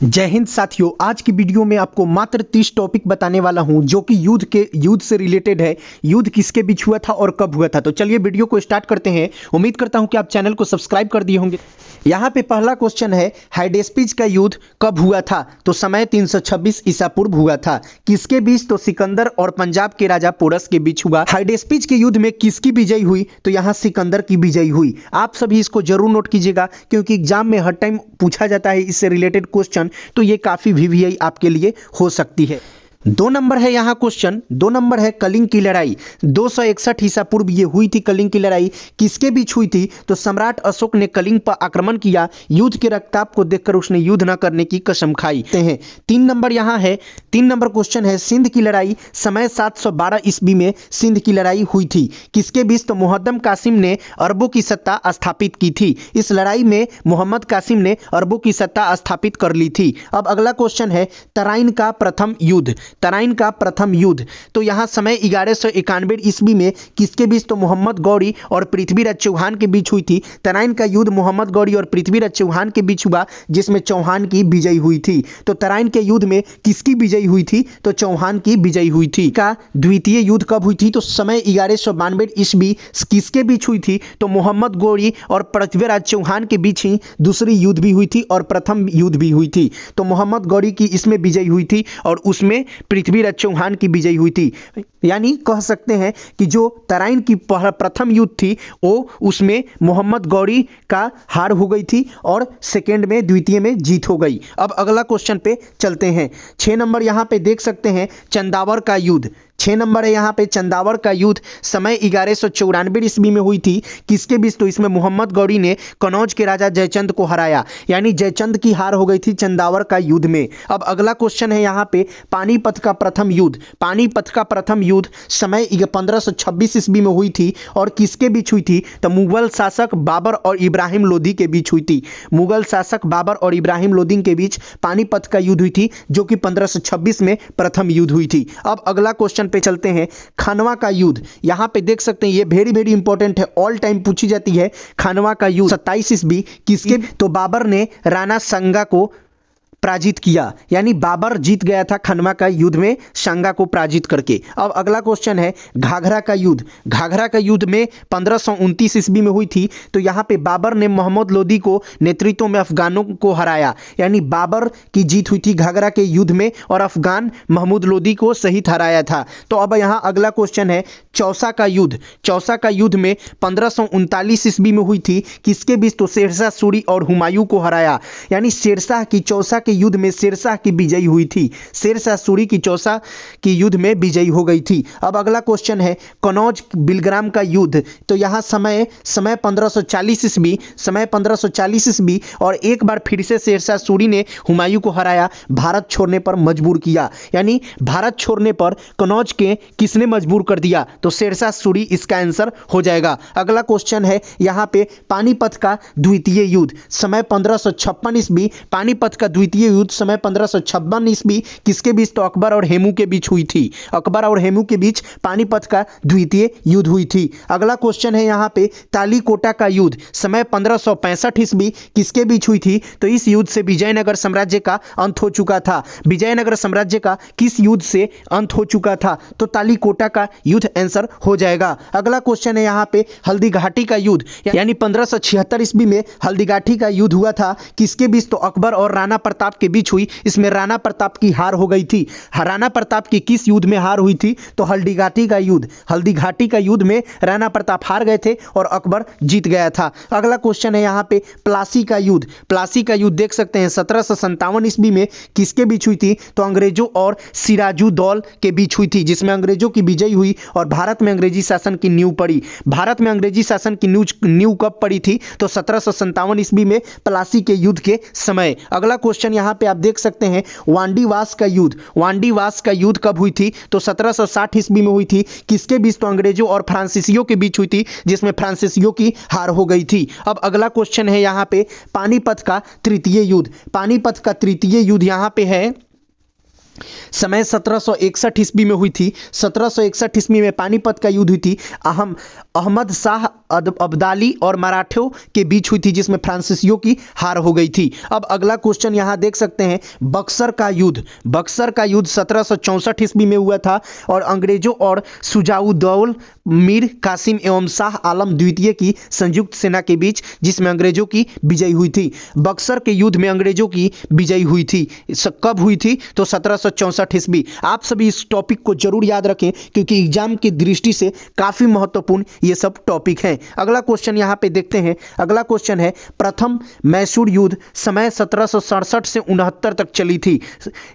जय हिंद साथियों, आज की वीडियो में आपको मात्र 30 टॉपिक बताने वाला हूं जो कि युद्ध से रिलेटेड है। युद्ध किसके बीच हुआ था और कब हुआ था। तो चलिए वीडियो को स्टार्ट करते हैं। उम्मीद करता हूं कि आप चैनल को सब्सक्राइब कर दिए होंगे। यहां पे पहला क्वेश्चन है, हाइडेस्पिज का युद्ध कब हुआ था। तो समय 326 ईसा पूर्व हुआ था। किसके बीच? तो सिकंदर और पंजाब के राजा पोरस के बीच हुआ। हाइडेस्पिज के युद्ध में किसकी विजय हुई? तो यहां सिकंदर की विजय हुई। आप सभी इसको जरूर नोट कीजिएगा क्योंकि एग्जाम में हर टाइम पूछा जाता है इससे रिलेटेड क्वेश्चन, तो ये काफी वीवीआई आपके लिए हो सकती है। 2 नंबर है यहाँ क्वेश्चन, 2 नंबर है कलिंग की लड़ाई। 261 ईसा पूर्व ये हुई थी कलिंग की लड़ाई। किसके बीच हुई थी? तो सम्राट अशोक ने कलिंग पर आक्रमण किया। युद्ध के रक्तचाप को देखकर उसने युद्ध न करने की कसम खाई हैं। 3 नंबर यहाँ है, 3 नंबर क्वेश्चन है, सिंध की लड़ाई। समय 712 ईस्वी में सिंध की लड़ाई हुई थी। किसके बीच? तो मुहद्दम कासिम ने अरबों की सत्ता स्थापित की थी। इस लड़ाई में मोहम्मद कासिम ने अरबों की सत्ता स्थापित कर ली थी। अब अगला क्वेश्चन है, तराइन का प्रथम युद्ध। तराइन का प्रथम युद्ध, तो यहां समय 1191 ईस्वी में किसके बीच? तो मोहम्मद गौरी और पृथ्वीराज चौहान के बीच हुई थी। तराइन का युद्ध मोहम्मद गौरी और पृथ्वीराज चौहान के बीच हुआ, जिसमें चौहान की विजय हुई थी। तो तराइन के युद्ध में किसकी विजय हुई थी? तो चौहान की विजय हुई थी। का द्वितीय युद्ध कब हुई थी? तो समय 1192 ईस्वी किसके बीच हुई थी? तो मोहम्मद गौरी और पृथ्वीराज चौहान के बीच ही दूसरी युद्ध भी हुई थी और प्रथम युद्ध भी हुई थी। तो मोहम्मद गौरी की इसमें विजय हुई थी और उसमें पृथ्वीराज चौहान की विजय हुई थी। यानी कह सकते हैं कि जो तराइन की प्रथम युद्ध थी वो उसमें मोहम्मद गौरी का हार हो गई थी और सेकेंड में द्वितीय में जीत हो गई। अब अगला क्वेश्चन पे चलते हैं। 6 नंबर यहां पे देख सकते हैं, चंदावर का युद्ध। 6 नंबर है यहाँ पे, चंदावर का युद्ध समय 1194 ईस्वी में हुई थी। किसके बीच? तो इसमें मोहम्मद गौरी ने कनौज के राजा जयचंद को हराया, यानी जयचंद की हार हो गई थी चंदावर का युद्ध में। अब अगला क्वेश्चन है यहाँ पे, पानीपत का प्रथम युद्ध। पानीपत का प्रथम युद्ध समय 1526 ईस्वी में हुई थी और किसके बीच हुई थी? तो मुगल शासक बाबर और इब्राहिम लोदी के बीच हुई थी। मुगल शासक बाबर और इब्राहिम लोदी के बीच पानीपत का युद्ध हुई थी, जो कि 1526 में प्रथम युद्ध हुई थी। अब अगला क्वेश्चन पे चलते हैं, खानवा का युद्ध। यहां पे देख सकते हैं, ये वेरी इंपॉर्टेंट है, ऑल टाइम पूछी जाती है। खानवा का युद्ध 27 ईस्वी किसके? तो बाबर ने राणा संगा को पराजित किया, यानी बाबर जीत गया था खनवा का युद्ध में संगा को पराजित करके। अब अगला क्वेश्चन है, घाघरा का युद्ध। घाघरा का युद्ध में 1529 ईस्वी में हुई थी। तो यहाँ पे बाबर ने मोहम्मद लोदी को नेतृत्व में अफगानों को हराया, यानी बाबर की जीत हुई थी घाघरा के युद्ध में और अफगान महमूद लोदी को सहित हराया था। तो अब यहाँ अगला क्वेश्चन है, चौसा का युद्ध। चौसा का युद्ध में 1539 ईस्वी में हुई थी। किसके बीच? तो शेरशाह सूरी और हुमायूं को हराया, यानी शेरशाह की चौसा के युद्ध में शेरशाह की विजय हुई थी। शेरशाह सूरी की चौसा की युद्ध में विजय हो गई थी। अब अगला क्वेश्चन है, कनौज बिलग्राम का युद्ध। तो यहां समय 1540 ईस्वी, समय 1540 ईस्वी और एक बार फिर से शेरशाह सूरी ने हुमायूं को हराया, भारत छोड़ने पर मजबूर किया, यानी भारत छोड़ने पर कनौज के किसने मजबूर कर दिया? तो शेरशाह सूरी इसका आंसर हो जाएगा। अगला क्वेश्चन है यहां पे, पानीपत का द्वितीय युद्ध। समय 1556 ईस्वी, पानीपत का द्वितीय युद्ध समय 1556 ईस्वी किसके बीच? तो अकबर और हेमू के बीच हुई थी। अकबर और हेमू के बीच पानीपत का द्वितीय युद्ध हुई थी। अगला क्वेश्चन है यहाँ पे, तालीकोटा का युद्ध। समय 1565 ईस्वी किसके बीच हुई थी? तो इस युद्ध से विजयनगर साम्राज्य का अंत हो चुका था। विजयनगर साम्राज्य का किस युद्ध से अंत हो चुका था? तो तालीकोटा का युद्ध आंसर हो जाएगा। अगला क्वेश्चन है यहाँ पे, हल्दी घाटी का युद्ध, यानी 1576 ईस्वी में हल्दी घाटी का युद्ध हुआ था। किसके बीच? तो अकबर और राणा प्रताप के बीच हुई। इसमें राणा प्रताप की हार हो गई थी। राणा प्रताप की किस युद्ध में हार हुई थी? तो हल्दी घाटी का युद्ध। हल्दी घाटी का युद्ध में राणा प्रताप हार गए थे और अकबर जीत गया था। अगला क्वेश्चन है यहाँ पे, प्लासी का युद्ध। प्लासी का युद्ध देख सकते हैं 1757 ईस्वी में किसके बीच हुई थी? तो अंग्रेजों और सिराजुद्दौला के बीच हुई थी, जिसमें अंग्रेजों की विजय हुई और भारत में अंग्रेजी शासन की नींव पड़ी। भारत में अंग्रेजी शासन की नींव कब पड़ी थी? तो 1757 ईस्वी में प्लासी के युद्ध के समय। अगला क्वेश्चन यहाँ पे आप देख सकते हैं, वांडीवास का युद्ध। वांडीवास का युद्ध कब हुई थी? तो 1760 ईस्वी में हुई थी। किसके बीच? तो अंग्रेजों और फ्रांसीसियों के बीच हुई थी, जिसमें फ्रांसीसियों की हार हो गई थी। अब अगला क्वेश्चन है यहाँ पे, पानीपत का तृतीय युद्ध। पानीपत का तृतीय युद्ध यहाँ पे है समय 1761 ईस्वी में हुई थी। 1761 ईस्वी में पानीपत का युद्ध हुई थी। अहमद शाह अब्दाली और मराठों के बीच हुई थी, जिसमें फ्रांसीसियों की हार हो गई थी। अब अगला क्वेश्चन यहां देख सकते हैं, बक्सर का युद्ध। बक्सर का युद्ध 1764 ईस्वी में हुआ था और अंग्रेजों और सुजाउद्दौला मीर कासिम एवं शाह आलम द्वितीय की संयुक्त सेना के बीच, जिसमें अंग्रेजों की विजय हुई थी। बक्सर के युद्ध में अंग्रेजों की विजय हुई थी। कब हुई थी? तो 1764 ईस्वी। आप सभी इस टॉपिक को जरूर याद रखें, क्योंकि एग्जाम की दृष्टि से काफी महत्वपूर्ण ये सब टॉपिक हैं। अगला क्वेश्चन यहां पे देखते हैं। अगला क्वेश्चन है, प्रथम मैसूर युद्ध समय 1767 से 69 तक चली थी।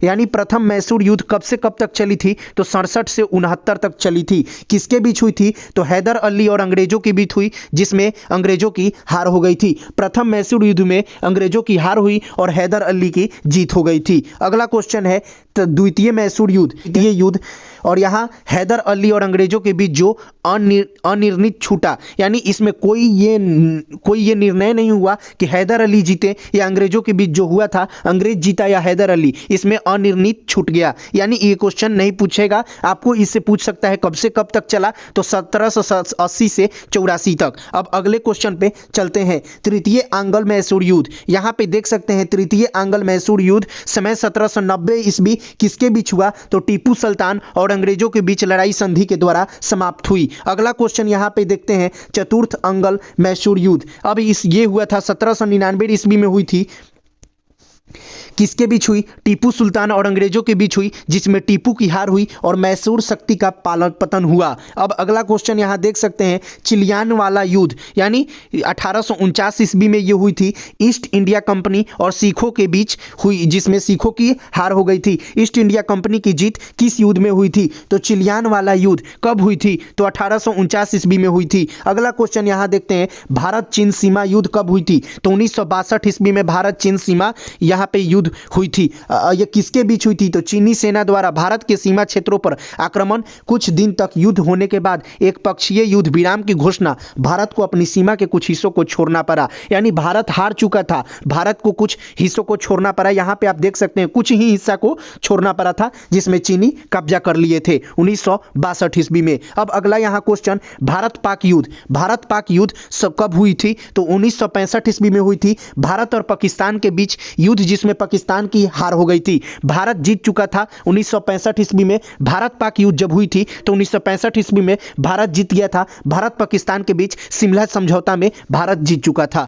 यानी प्रथम मैसूर युद्ध कब से कब तक चली थी? तो 67 से 69 तक चली थी। किसके बीच हुई थी? तो हैदर अली और अंग्रेजों के बीच हुई, जिसमें अंग्रेजों की हार हो गई थी। प्रथम मैसूर युद्ध में अंग्रेजों की हार हुई और हैदर अली की जीत हो गई थी। अगला क्वेश्चन है द्वितीय मैसूर युद्ध। ये युद्ध और यहां हैदर अली और अंग्रेजों के बीच जो अनिर्णित छूटा, यानी इसमें कोई ये निर्णय नहीं हुआ कि हैदर अली जीते या अंग्रेजों के बीच जो हुआ था अंग्रेज जीता या हैदर अली, इसमें अनिर्णित छूट गया। यानी ये क्वेश्चन नहीं पूछेगा आपको, इससे पूछ सकता है कब से कब तक चला, तो 1780 से 84 तक। अब अगले क्वेश्चन पे चलते हैं, तृतीय आंग्ल मैसूर युद्ध। यहां पे देख सकते हैं तृतीय आंग्ल मैसूर युद्ध समय 1790 ईस्वी किसके बीच हुआ? तो टीपू सुल्तान और अंग्रेजों के बीच लड़ाई संधि के द्वारा समाप्त हुई। अगला क्वेश्चन यहां पे देखते हैं, चतुर्थ आंग्ल मैसूर युद्ध। अब ये हुआ था 1799 ईस्वी में हुई थी। किसके बीच हुई? टीपू सुल्तान और अंग्रेजों के बीच हुई, जिसमें टीपू की हार हुई और मैसूर शक्ति का पतन हुआ। अब अगला क्वेश्चन यहां देख सकते हैं, चिलियानवाला युद्ध, यानी 1849 ईस्वी में यह हुई थी। ईस्ट इंडिया कंपनी और सिखों के बीच हुई, जिसमें सिखों की हार हो गई थी। ईस्ट इंडिया कंपनी की जीत किस युद्ध में हुई थी? तो चिलियानवाला युद्ध। कब हुई थी? तो 1849 ईस्वी में हुई थी। अगला क्वेश्चन यहां देखते हैं, भारत चीन सीमा युद्ध कब हुई थी? तो 1962 ईस्वी में भारत चीन सीमा यहां पे युद्ध हुई थी। यह किसके बीच हुई थी? तो चीनी सेना द्वारा भारत के सीमा क्षेत्रों पर आक्रमण। कुछ दिन तक युद्ध होने के बाद एक पक्षीय युद्ध विराम की घोषणा, भारत को अपनी सीमा के कुछ हिस्सों को छोड़ना पड़ा। यानी भारत हार चुका था, भारत को कुछ हिस्सों को छोड़ना पड़ा। यहां पे आप देख सकते हैं कुछ ही हिस्सा को छोड़ना पड़ा था, जिसमें चीनी कब्जा कर लिए थे 1962 ईस्वी में। अब अगला यहां क्वेश्चन, भारत पाक युद्ध। भारत पाक युद्ध कब हुई थी? तो 1965 ईस्वी में हुई थी। भारत और पाकिस्तान के बीच युद्ध, जिसमें पाकिस्तान की हार हो गई थी। भारत जीत चुका था 1965 ईस्वी में। भारत पाक युद्ध जब हुई थी तो 1965 ईस्वी में भारत जीत गया था। भारत पाकिस्तान के बीच शिमला समझौता में भारत जीत चुका था।